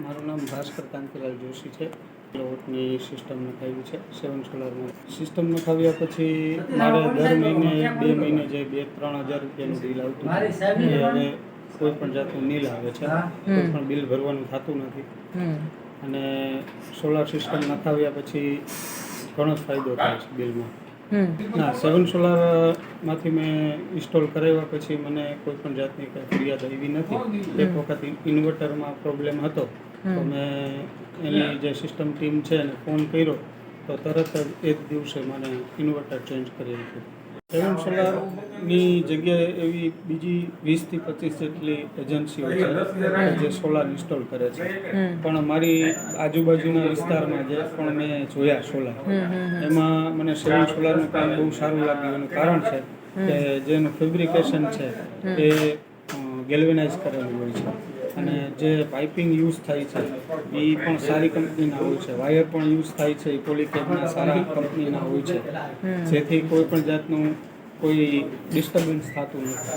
મારું નામ ભાસ્કર કાંતિલાલ જોશી છે. કિલોવોટની સિસ્ટમ નખાવી છે 7 સોલારમાં. સિસ્ટમ નખાવ્યા પછી મારે દર મહિને 2 મહિને જે 2-3 હજાર રૂપિયાનું બિલ આવતું એ હવે કોઈ પણ જાતનું નીલ આવે છે. કોઈ પણ બિલ ભરવાનું થતું નથી. અને સોલાર સિસ્ટમ નખાવ્યા પછી ઘણો જ ફાયદો થાય છે બિલમાં. ના, 7 સોલારમાંથી મેં ઇન્સ્ટોલ કરાવ્યા પછી મને કોઈ પણ જાતની કંઈ ફરિયાદ આવી નથી. એક વખત ઇન્વર્ટરમાં પ્રોબ્લેમ હતો તો મેં એની જે સિસ્ટમ ટીમ છે એને ફોન કર્યો તો તરત જ એક દિવસે મને ઇન્વર્ટર ચેન્જ કરી દીધું. 7 સોલારની જગ્યાએ એવી બીજી 20-25 જેટલી એજન્સીઓ છે જે સોલાર ઇન્સ્ટોલ કરે છે. પણ મારી આજુબાજુના વિસ્તારમાં જે પણ મેં જોયા સોલાર એમાં મને 7 સોલારનું કામ બહુ સારું લાગ્યું. એનું કારણ છે કે જેનું ફેબ્રિકેશન છે એ ગેલ્વેનાઇઝ કરેલું હોય છે અને જે પાઇપિંગ યુઝ થાય છે એ પણ સારી કંપનીના હોય છે. વાયર પણ યુઝ થાય છે એ પોલીકેબના સારા કંપનીના હોય છે, જેથી કોઈ પણ જાતનું કોઈ ડિસ્ટર્બન્સ થતું નથી.